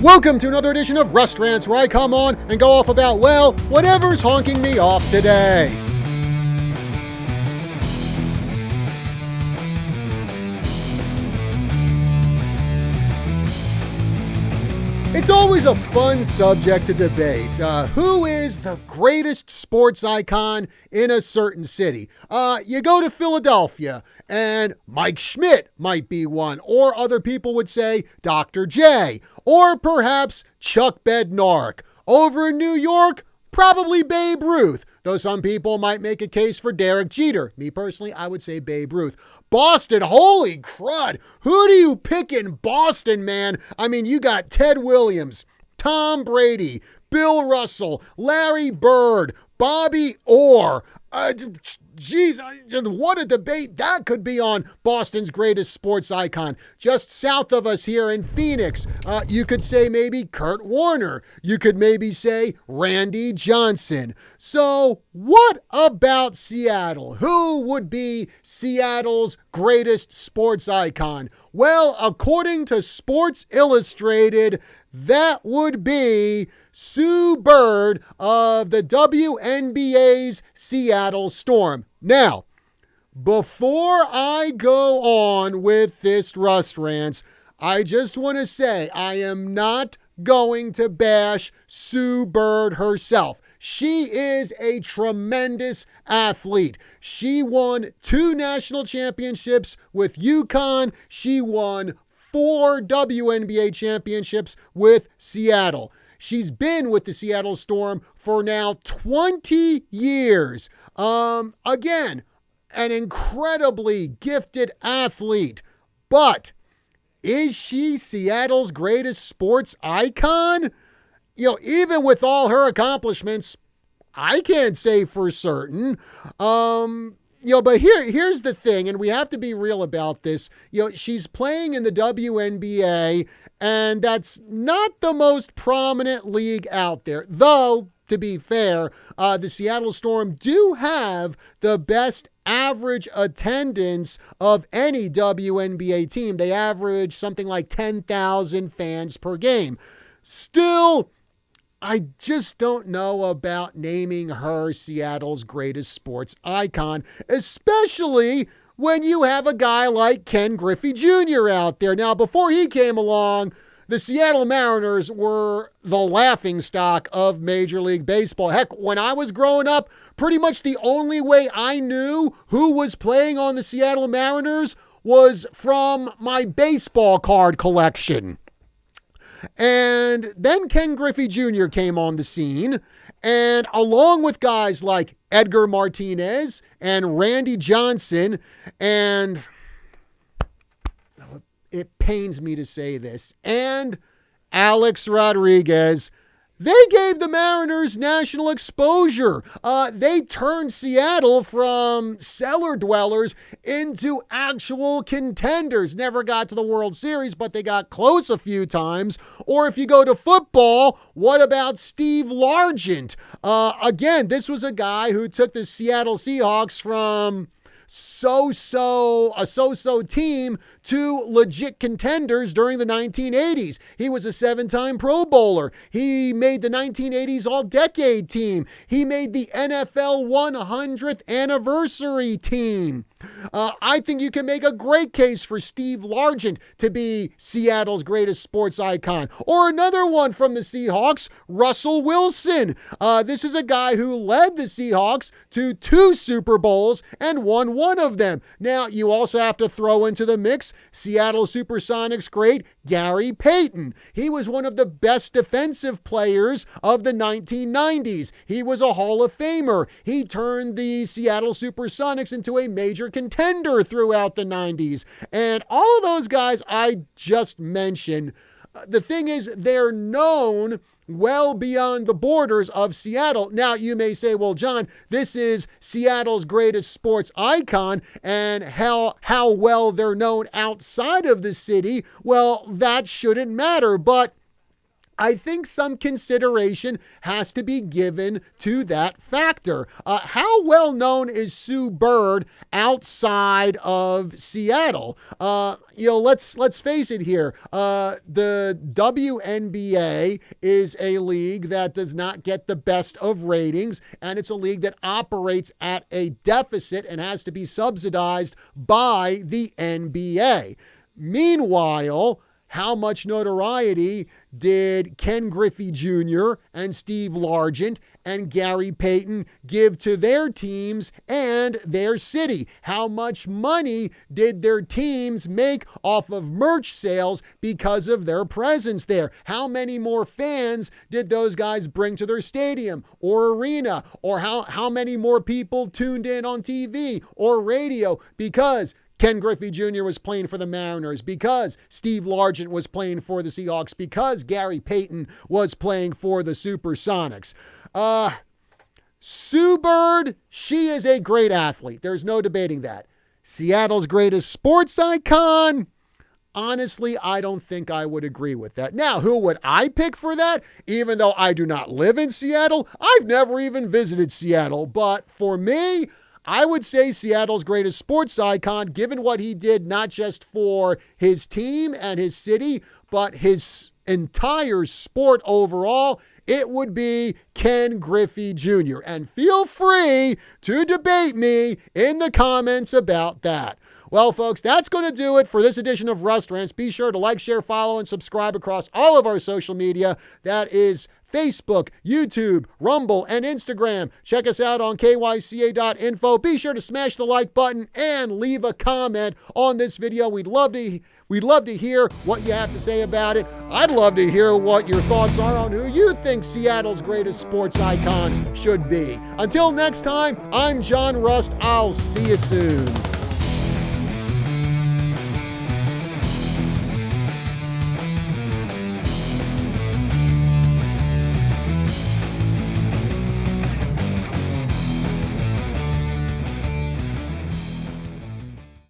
Welcome to another edition of Rants, where I come on and go off about, well, whatever's honking me off today. It's always a fun subject to debate. Who is the greatest sports icon in a certain city? You go to Philadelphia, and Mike Schmidt might be one, or other people would say Dr. J, or perhaps Chuck Bednarik. Over in New York, probably Babe Ruth, though some people might make a case for Derek Jeter. Me personally, I would say Babe Ruth. Boston, holy crud. Who do you pick in Boston, man? I mean, you got Ted Williams, Tom Brady, Bill Russell, Larry Bird, Bobby Orr. Geez, what a debate that could be on Boston's greatest sports icon. Just south of us here in Phoenix, you could say maybe Kurt Warner. You could maybe say Randy Johnson. So what about Seattle? Who would be Seattle's greatest sports icon? Well, according to Sports Illustrated, that would be Sue Bird of the WNBA's Seattle Storm. Now, before I go on with this Rants, I just want to say I am not going to bash Sue Bird herself. She is a tremendous athlete. She won 2 national championships with UConn. She won 4 WNBA championships with Seattle. She's been with the Seattle Storm for now 20 years. Again, an incredibly gifted athlete. But is she Seattle's greatest sports icon? Even with all her accomplishments, I can't say for certain. But here's the thing, and we have to be real about this. She's playing in the WNBA, and that's not the most prominent league out there. Though, to be fair, the Seattle Storm do have the best average attendance of any WNBA team. They average something like 10,000 fans per game. Still, I just don't know about naming her Seattle's greatest sports icon, especially when you have a guy like Ken Griffey Jr. out there. Now, before he came along, the Seattle Mariners were the laughingstock of Major League Baseball. Heck, when I was growing up, pretty much the only way I knew who was playing on the Seattle Mariners was from my baseball card collection. And then Ken Griffey Jr. came on the scene, and along with guys like Edgar Martinez and Randy Johnson, and it pains me to say this, and Alex Rodriguez, they gave the Mariners national exposure. They turned Seattle from cellar dwellers into actual contenders. Never got to the World Series, but they got close a few times. Or if you go to football, what about Steve Largent? Again, this was a guy who took the Seattle Seahawks from a so-so team to legit contenders during the 1980s. He was a 7-time Pro Bowler. He made the 1980s All-Decade team. He made the NFL 100th anniversary team. I think you can make a great case for Steve Largent to be Seattle's greatest sports icon. Or another one from the Seahawks, Russell Wilson. This is a guy who led the Seahawks to 2 Super Bowls and won one of them. Now, you also have to throw into the mix Seattle Supersonics great Gary Payton. He was one of the best defensive players of the 1990s. He was a Hall of Famer. He turned the Seattle Supersonics into a major contender throughout the 90s. And all of those guys I just mentioned, the thing is, they're known well beyond the borders of Seattle. Now, you may say, well, John, this is Seattle's greatest sports icon, and how well they're known outside of the city, well, that shouldn't matter. But I think some consideration has to be given to that factor. How well known is Sue Bird outside of Seattle? Let's face it here. The WNBA is a league that does not get the best of ratings, and it's a league that operates at a deficit and has to be subsidized by the NBA. Meanwhile, how much notoriety did Ken Griffey Jr. and Steve Largent and Gary Payton give to their teams and their city? How much money did their teams make off of merch sales because of their presence there? How many more fans did those guys bring to their stadium or arena? Or how many more people tuned in on TV or radio because Ken Griffey Jr. was playing for the Mariners, because Steve Largent was playing for the Seahawks, because Gary Payton was playing for the Supersonics? Sue Bird, she is a great athlete. There's no debating that. Seattle's greatest sports icon? Honestly, I don't think I would agree with that. Now, who would I pick for that? Even though I do not live in Seattle, I've never even visited Seattle. But for me, I would say Seattle's greatest sports icon, given what he did not just for his team and his city, but his entire sport overall, it would be Ken Griffey Jr. And feel free to debate me in the comments about that. Well, folks, that's going to do it for this edition of Rants. Be sure to like, share, follow, and subscribe across all of our social media. That is Facebook, YouTube, Rumble, and Instagram. Check us out on KYCA.info. Be sure to smash the like button and leave a comment on this video. We'd love to hear what you have to say about it. I'd love to hear what your thoughts are on who you think Seattle's greatest sports icon should be. Until next time, I'm John Rust. I'll see you soon.